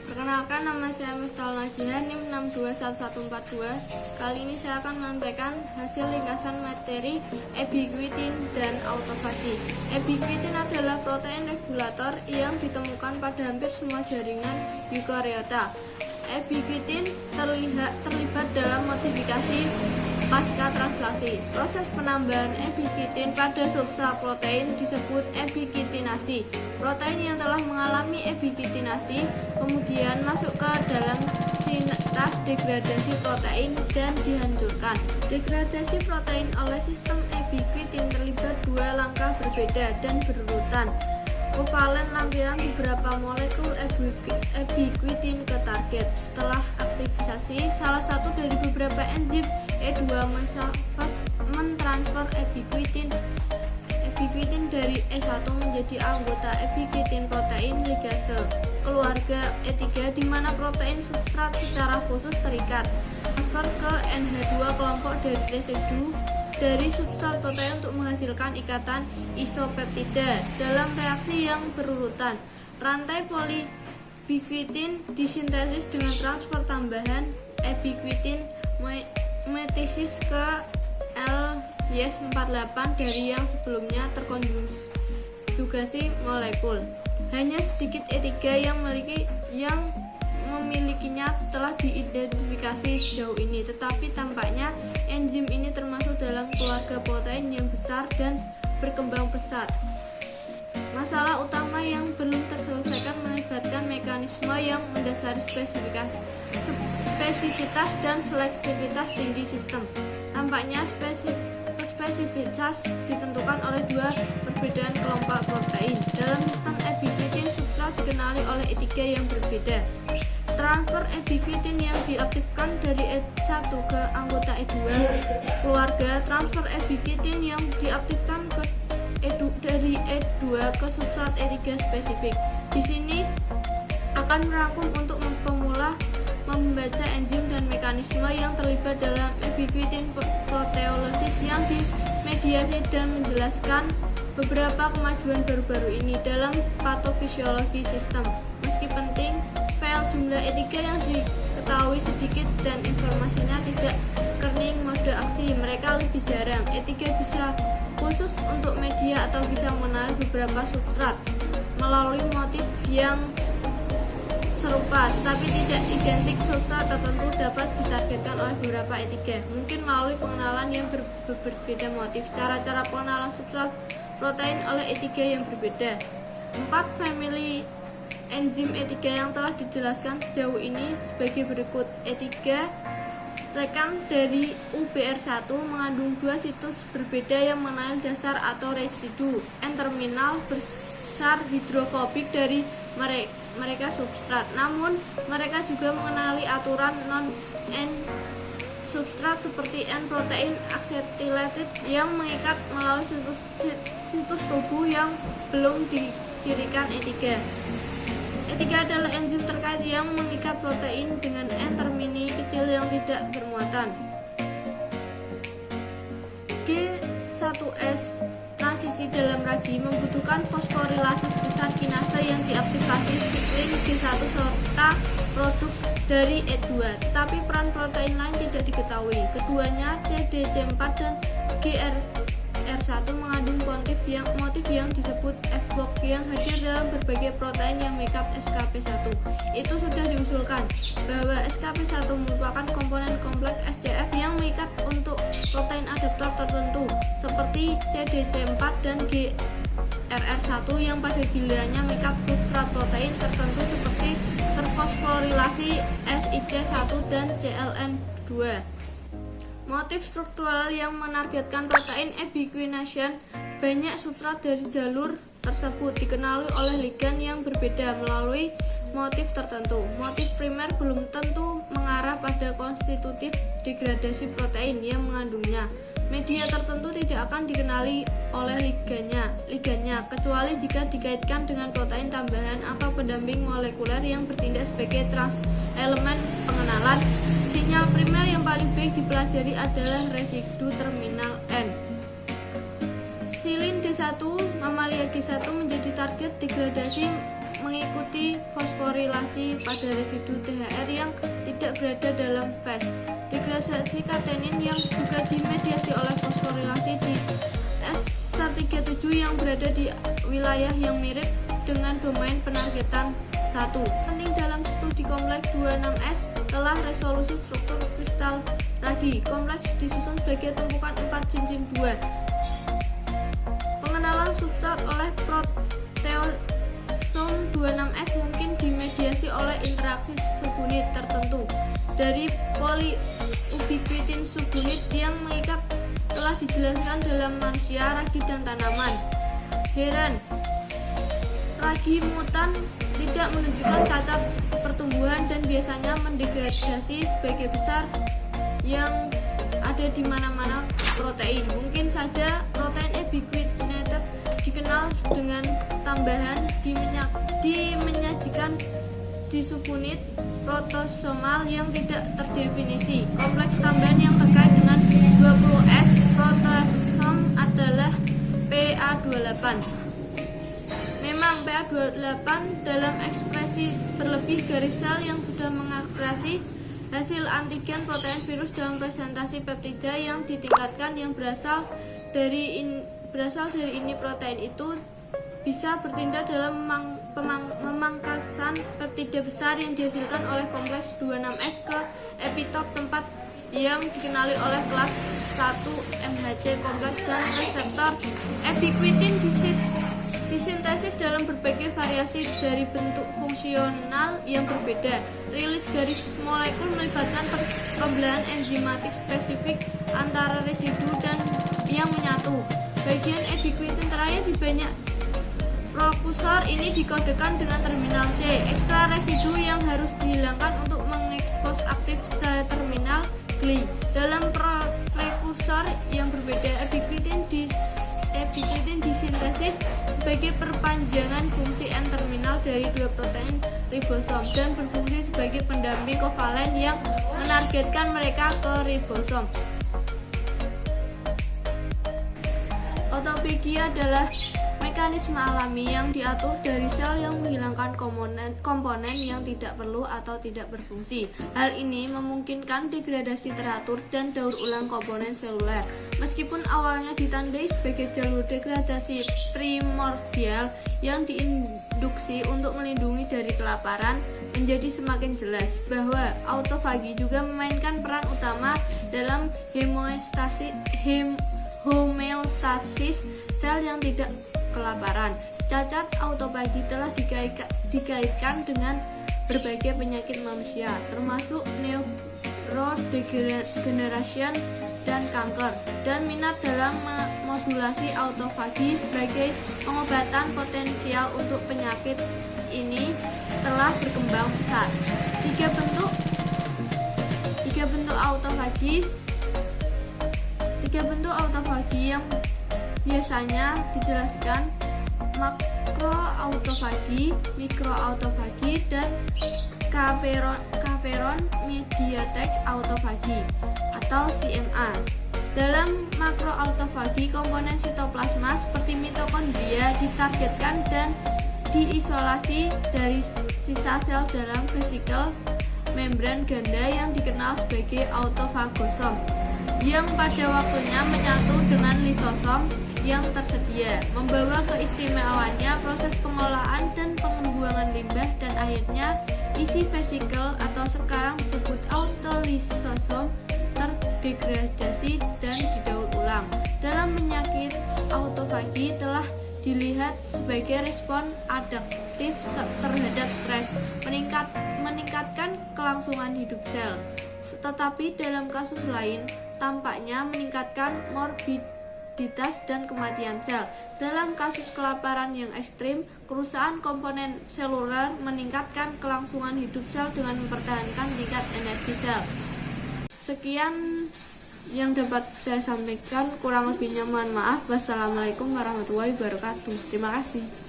Perkenalkan, nama saya Miftahul Najiha, NIM 621142. Kali ini saya akan menyampaikan hasil ringkasan materi ubiquitin dan autofagi. Ubiquitin adalah protein regulator yang ditemukan pada hampir semua jaringan eukariota. Ubiquitin terlibat dalam modifikasi pasca translasi. Proses penambahan ubiquitin pada substrat protein disebut ubiquitinasi. Protein yang telah mengalami ubiquitinasi kemudian masuk ke dalam sintas degradasi protein dan dihancurkan. Degradasi protein oleh sistem ubiquitin terlibat dua langkah berbeda dan berurutan. Kovalen lampiran beberapa molekul ubiquitin ke target. Setelah aktivisasi, salah satu dari beberapa enzim E2 mentransfer ubiquitin dari E1 menjadi anggota ubiquitin protein ligase keluarga E3, di mana protein substrat secara khusus terikat. Transfer ke NH2 kelompok dari residu dari substrat protein untuk menghasilkan ikatan isopeptida. Dalam reaksi yang berurutan, rantai polyubiquitin disintesis dengan transfer tambahan ubiquitin metasis ke L-YS48 dari yang sebelumnya terkonjugasi molekul. Hanya sedikit E3 yang memilikinya telah diidentifikasi sejauh ini, tetapi tampaknya enzim ini termasuk dalam keluarga protein yang besar dan berkembang pesat. Masalah utama yang belum terselesaikan melibatkan mekanisme yang mendasari spesifitas dan selektivitas tinggi sistem. Tampaknya spesifitas ditentukan oleh dua perbedaan kelompok protein. Dalam sistem ubiquitin, substrat dikenali oleh E3 yang berbeda. Transfer ubiquitin yang diaktifkan dari E1 ke anggota E2 keluarga, transfer ubiquitin yang diaktifkan dari E2 ke substrat E3 spesifik. Di sini akan merangkum untuk pemula membaca enzim dan mekanisme yang terlibat dalam ubiquitin proteolisis yang dimediasi dan menjelaskan beberapa kemajuan baru-baru ini dalam patofisiologi sistem. Meski penting, file jumlah E3 yang diketahui sedikit dan informasinya tidak kerning mode aksi, mereka lebih jarang. E3 bisa khusus untuk media atau bisa mengenali beberapa substrat melalui motif yang serupa, tetapi tidak identik. Substrat tertentu dapat ditargetkan oleh beberapa E3, mungkin melalui pengenalan yang berbeda motif. Cara-cara pengenalan substrat protein oleh E3 yang berbeda. 4 family enzim E3 yang telah dijelaskan sejauh ini sebagai berikut. E3 rekan dari UBR1 mengandung dua situs berbeda yang mengenali dasar atau residu N-terminal besar hidrofobik dari mereka substrat. Namun mereka juga mengenali aturan non-N substrat seperti N-protein acetylated yang mengikat melalui situs tubuh yang belum dicirikan E3. E3 adalah enzim terkait yang mengikat protein dengan N-termini kecil yang tidak bermuatan. G1S transisi dalam ragi membutuhkan fosforilase sebesar kinase yang diaktifasi siklin G1 serta produk dari E2, tetapi peran protein lain tidak diketahui. Keduanya CDC4 dan GRR1 mengandung motif yang disebut F-box yang hadir dalam berbagai protein yang mengikat SKP1. Itu sudah diusulkan bahwa SKP1 merupakan komponen kompleks SCF yang mengikat untuk protein adaptor tertentu seperti CDC4 dan GRR1 yang pada gilirannya mengikat substrat protein tertentu seperti terfosforilasi SIC1 dan CLN2. Motif struktural yang menargetkan protein ubiquitination. Banyak substrat dari jalur tersebut dikenali oleh ligan yang berbeda melalui motif tertentu. Motif primer belum tentu mengarah pada konstitutif degradasi protein yang mengandungnya. Media tertentu tidak akan dikenali oleh ligannya, kecuali jika dikaitkan dengan protein tambahan atau pendamping molekuler yang bertindak sebagai transelemen pengenalan. Sinyal primer yang paling baik dipelajari adalah residu terminal N. Silin D1, mamalia G1 menjadi target degradasi mengikuti fosforilasi pada residu THR yang tidak berada dalam fase. Degradasi katenin yang juga dimediasi oleh fosforilasi di S37 yang berada di wilayah yang mirip dengan domain penargetan 1. Penting dalam studi kompleks 26S telah resolusi struktur kristal ragi. Kompleks disusun sebagai tumpukan 4 cincin 2. Pengenalan substrat oleh proteosom 26S mungkin dimediasi oleh interaksi subunit tertentu dari polyubiquitin subunit yang mengikat telah dijelaskan dalam manusia, ragi, dan tanaman. Heran, ragi mutan tidak menunjukkan cacat pertumbuhan dan biasanya mendegradasi sebagai besar yang ada di mana-mana protein. Mungkin saja protein ubiquitinated dikenal dengan tambahan dimenyajikan di subunit protosomal yang tidak terdefinisi. Kompleks tambahan yang terkait dengan 20S protosom adalah PA28. Memang PA28 dalam ekspresi berlebih garis sel yang sudah mengekspresi hasil antigen protein virus dalam presentasi peptida yang ditingkatkan yang berasal dari ini protein itu bisa bertindak dalam memangkasan peptida besar yang dihasilkan oleh kompleks 26S ke epitop tempat yang dikenali oleh kelas 1 MHC kompleks dan reseptor ubiquitin disintesis dalam berbagai variasi dari bentuk fungsional yang berbeda. Rilis garis molekul melibatkan pembelahan enzimatik spesifik antara residu dan yang menyatu. Bagian ubiquitin terakhir di banyak prokusor ini dikodekan dengan terminal C. Ekstra residu yang harus dihilangkan untuk mengekspos aktif terminal GLI. Dalam prekursor yang berbeda, ubiquitin disintesis sebagai perpanjangan fungsi N-terminal dari dua protein ribosom dan berfungsi sebagai pendamping kovalen yang menargetkan mereka ke ribosom. Autophagy adalah mekanisme alami yang diatur dari sel yang menghilangkan komponen yang tidak perlu atau tidak berfungsi. Hal ini memungkinkan degradasi teratur dan daur ulang komponen seluler. Meskipun awalnya ditandai sebagai jalur degradasi primordial yang diinduksi untuk melindungi dari kelaparan, menjadi semakin jelas bahwa autofagi juga memainkan peran utama dalam homeostasis sel yang tidak kelaparan. Cacat autofagi telah dikaitkan dengan berbagai penyakit manusia, termasuk neurodegeneration dan kanker, dan minat dalam modulasi autofagi sebagai pengobatan potensial untuk penyakit ini telah berkembang pesat. Tiga bentuk autofagi yang biasanya dijelaskan: makroautofagi, mikroautofagi, dan caveron mediated autofagi atau CMA. Dalam makroautofagi, komponen sitoplasma seperti mitokondria ditargetkan dan diisolasi dari sisa sel dalam vesikel membran ganda yang dikenal sebagai autofagosom, yang pada waktunya menyatu dengan lisosom yang tersedia, membawa keistimewaannya proses pengolahan dan pembuangan limbah, dan akhirnya isi vesikel atau sekarang disebut autolisosom terdegradasi dan didaur ulang. Dalam penyakit, autofagi telah dilihat sebagai respon adaptif terhadap stres, meningkatkan kelangsungan hidup sel. Tetapi dalam kasus lain, tampaknya meningkatkan morbiditas dan kematian sel. Dalam kasus kelaparan yang ekstrim, kerusakan komponen seluler meningkatkan kelangsungan hidup sel dengan mempertahankan tingkat energi sel. Sekian yang dapat saya sampaikan, kurang lebihnya mohon maaf. Wassalamualaikum warahmatullahi wabarakatuh. Terima kasih.